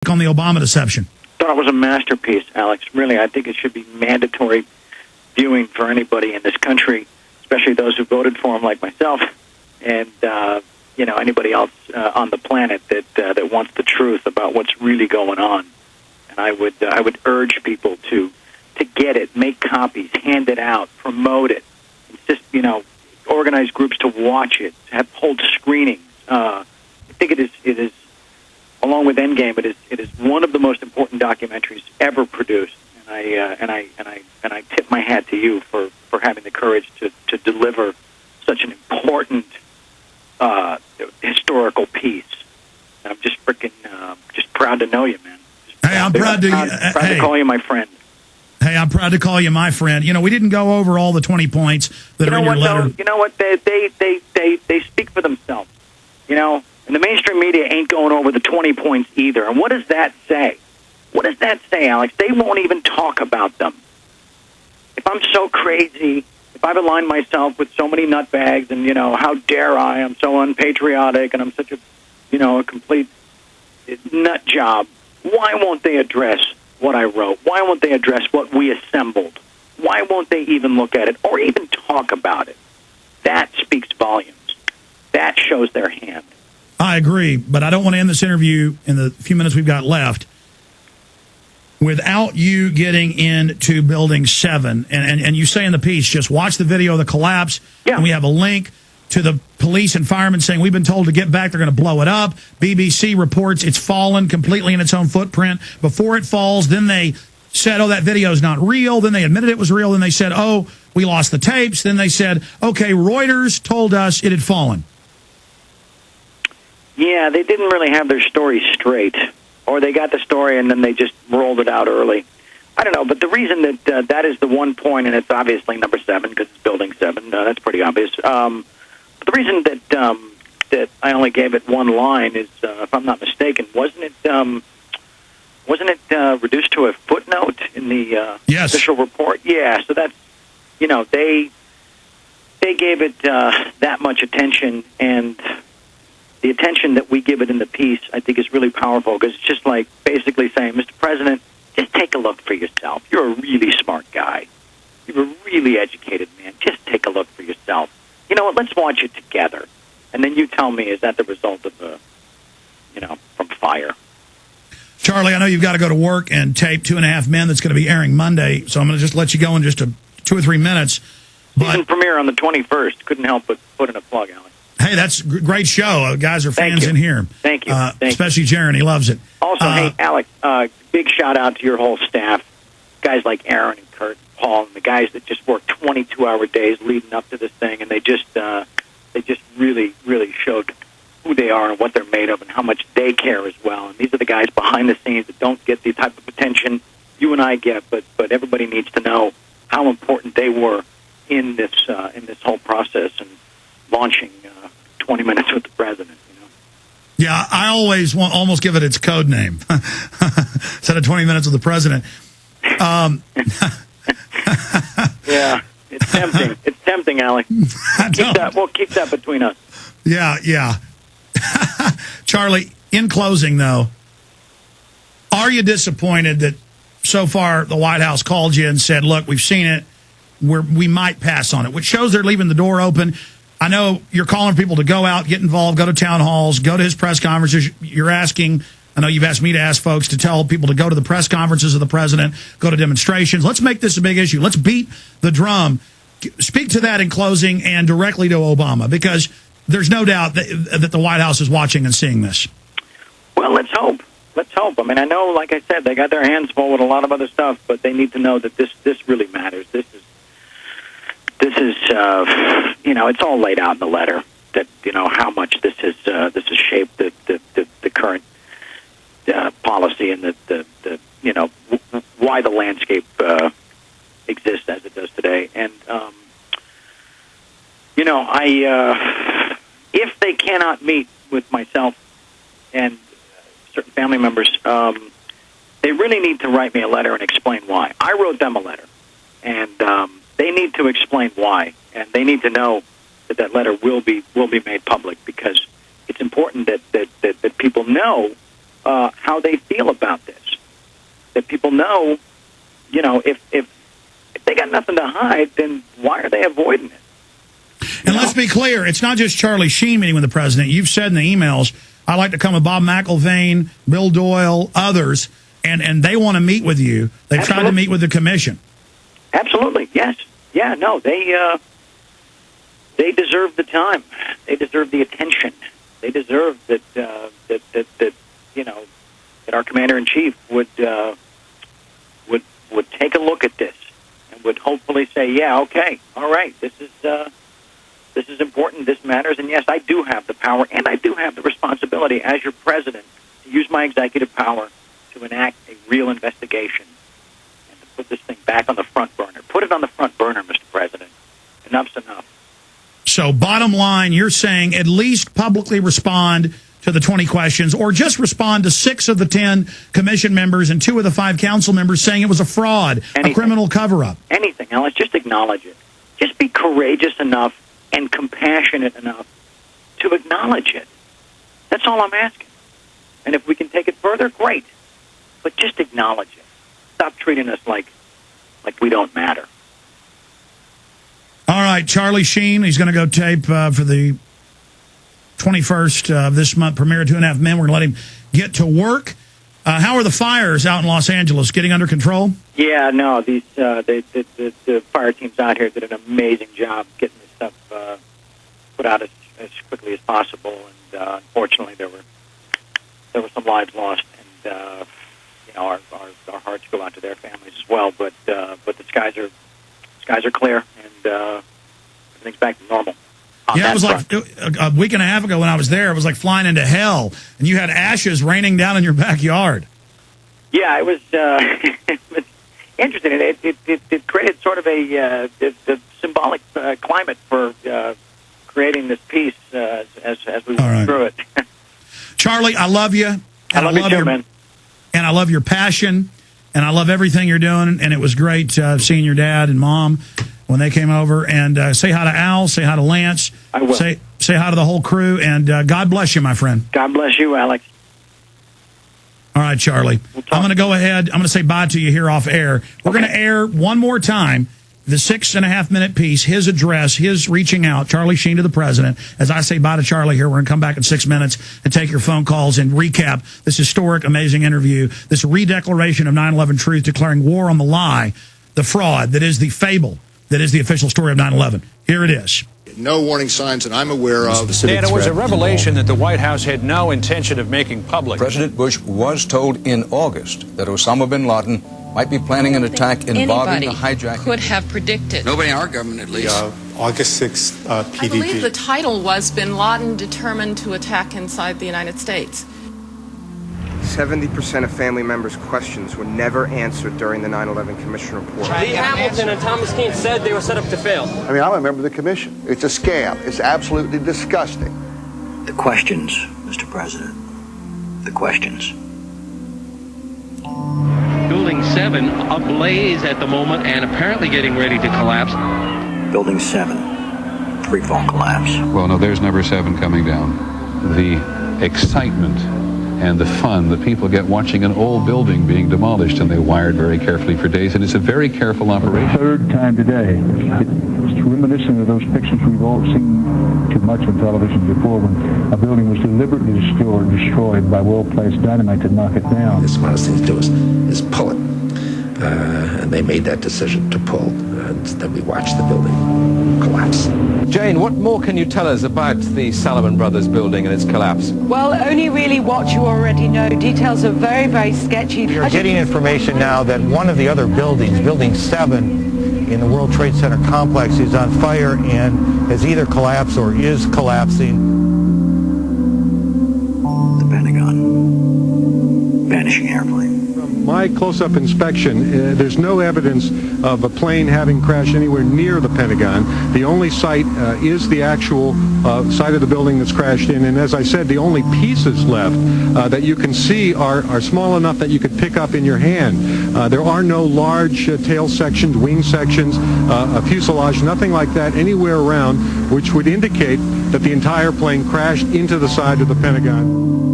on the Obama deception? Thought it was a masterpiece, Alex. Really, I think it should be mandatory viewing for anybody in this country, especially those who voted for him, like myself, and anybody else on the planet that wants the truth about what's really going on. And I would urge people to get it, make copies, hand it out, promote it, just organize groups to watch it, hold screenings. I think it is. Along with Endgame, it is one of the most important documentaries ever produced, and I tip my hat to you for having the courage to deliver such an important historical piece. And I'm just just proud to know you, man. Hey, I'm proud to call you my friend. Hey, I'm proud to call you my friend. We didn't go over all the 20 points that are in your letter. Though? You know what? They speak for themselves. And the mainstream media ain't going over the 20 points either. And what does that say? What does that say, Alex? They won't even talk about them. If I'm so crazy, if I've aligned myself with so many nutbags, and how dare I'm so unpatriotic, and I'm such a complete nut job. Why won't they address what I wrote? Why won't they address what we assembled? Why won't they even look at it or even talk about it? That speaks volumes. That shows their hand. I agree, but I don't want to end this interview in the few minutes we've got left without you getting into Building 7. And you say in the piece, just watch the video of the collapse, and we have a link to the police and firemen saying, we've been told to get back, they're going to blow it up. BBC reports it's fallen completely in its own footprint. Before it falls, then they said, oh, that video is not real. Then they admitted it was real. Then they said, oh, we lost the tapes. Then they said, okay, Reuters told us it had fallen. Yeah, they didn't really have their story straight, or they got the story and then they just rolled it out early. I don't know, but the reason that that is the one point, and it's obviously number 7 because it's Building 7, that's pretty obvious. The reason that I only gave it one line is, if I'm not mistaken, wasn't it reduced to a footnote in the official report? Yeah, so that's they gave it that much attention, and the attention that we give it in the piece, I think, is really powerful, because it's just like basically saying, Mr. President, just take a look for yourself. You're a really smart guy. You're a really educated man. Just take a look for yourself. You know what? Let's watch it together. And then you tell me, is that the result of from fire? Charlie, I know you've got to go to work and tape 2.5 Men that's going to be airing Monday, so I'm going to just let you go in just 2 or 3 minutes. Season premiere on the 21st. Couldn't help but put in a plug, Alex. Hey, that's a great show. Guys are fans in here. Thank you. Especially Jaron. He loves it. Also, hey, Alex, big shout-out to your whole staff. Guys like Aaron and Kurt and Paul, and the guys that just work 22-hour days leading up to this thing, and they just really, really showed who they are and what they're made of and how much they care as well. And these are the guys behind the scenes that don't get the type of attention you and I get, but everybody needs to know how important they were in this whole process and launching 20 Minutes with the President. Yeah, I always almost give it its code name instead of 20 Minutes with the President. Yeah, it's tempting. It's tempting, Alex. We'll keep that between us. Yeah. Charlie, in closing, though, are you disappointed that so far the White House called you and said, look, we've seen it, we might pass on it, which shows they're leaving the door open? I know you're calling people to go out, get involved, go to town halls, go to his press conferences. You're asking, I know you've asked me to ask folks to tell people to go to the press conferences of the president, go to demonstrations. Let's make this a big issue. Let's beat the drum. Speak to that in closing and directly to Obama, because there's no doubt that the White House is watching and seeing this. Well, let's hope. Let's hope. I mean, I know, like I said, they got their hands full with a lot of other stuff, but they need to know that this really matters. This is it's all laid out in the letter that how much this has shaped the current policy and the why the landscape exists as it does today. And if they cannot meet with myself and certain family members, they really need to write me a letter and explain why. I wrote them a letter, and they need to explain why, and they need to know that letter will be made public, because it's important that people know how they feel about this. That people know, you know, if they got nothing to hide, then why are they avoiding it? And let's be clear, it's not just Charlie Sheen meeting with the president. You've said in the emails, I like to come with Bob McIlvain, Bill Doyle, others, and they want to meet with you. They've tried to meet with the commission. Absolutely, yes. Yeah, no, they deserve the time. They deserve the attention. They deserve that you know, that our commander-in-chief would take a look at this and would hopefully say, yeah, okay, all right, this is important, this matters, and yes, I do have the power and I do have the responsibility as your president to use my executive power to enact a real investigation and to put this thing back on the front burner. Put it on the front burner, Mr. President. Enough's enough. So bottom line, you're saying at least publicly respond to the 20 questions, or just respond to 6 of the 10 commission members and 2 of the 5 council members saying it was a fraud, a criminal cover-up. Anything, Alex, just acknowledge it. Just be courageous enough and compassionate enough to acknowledge it. That's all I'm asking. And if we can take it further, great. But just acknowledge it. Stop treating us like we don't matter. All right, Charlie Sheen, he's going to go tape for the 21st of this month premiere, 2.5 Men. We're going to let him get to work. How are the fires out in Los Angeles? Getting under control? Yeah, no, these the fire teams out here did an amazing job getting this stuff put out as quickly as possible. And unfortunately, there were some lives lost, and you know, our hearts go out to their families as well. But the skies are clear, and everything's back to normal. Yeah, it was like a week and a half ago when I was there. It was like flying into hell, and you had ashes raining down in your backyard. Yeah, it was, it was interesting. It created sort of a symbolic climate for creating this peace as we went through it. Charlie, I love you. And I love you too, man. And I love your passion, and I love everything you're doing. And it was great seeing your dad and mom when they came over. And say hi to Al, say hi to Lance. I will. Say hi to the whole crew, and God bless you, my friend. God bless you, Alex. All right, Charlie. I'm going to go ahead. I'm going to say bye to you here off air. We're going to air one more time the 6.5-minute piece, his address, his reaching out, Charlie Sheen to the president. As I say bye to Charlie here, we're going to come back in 6 minutes and take your phone calls and recap this historic, amazing interview, this redeclaration of 9/11 truth, declaring war on the lie, the fraud that is the fable, that is the official story of 9/11. Here it is. No warning signs that I'm aware of. And it was a revelation that the White House had no intention of making public. President Bush was told in August that Osama bin Laden might be planning an attack involving the hijacking. Could have predicted. Nobody in our government, at least. August 6th, PDP. I believe the title was Bin Laden Determined to Attack Inside the United States. 70% of family members' questions were never answered during the 9/11 Commission report. Lee Hamilton and Thomas Keane said they were set up to fail. I mean, I'm a member of the commission. It's a scam. It's absolutely disgusting. The questions, Mr. President. The questions. Building 7 ablaze at the moment and apparently getting ready to collapse. Building 7, free-fall collapse. Well, no, there's number 7 coming down. The excitement and the fun that people get watching an old building being demolished, and they wired very carefully for days, and it's a very careful operation. Third time today. It's reminiscent of those pictures we've all seen too much on television before, when a building was deliberately destroyed by well-placed dynamite to knock it down. The smartest thing to do is pull it. And they made that decision to pull, and then we watched the building collapse. Jane, what more can you tell us about the Salomon Brothers building and its collapse? Well, only really what you already know. Details are very, very sketchy. We are getting information now that one of the other buildings, Building 7 in the World Trade Center complex, is on fire and has either collapsed or is collapsing. The Pentagon. Vanishing airplane. My close-up inspection, there's no evidence of a plane having crashed anywhere near the Pentagon. The only site is the actual site of the building that's crashed in. And as I said, the only pieces left that you can see are small enough that you could pick up in your hand. There are no large tail sections, wing sections, a fuselage, nothing like that anywhere around, which would indicate that the entire plane crashed into the side of the Pentagon.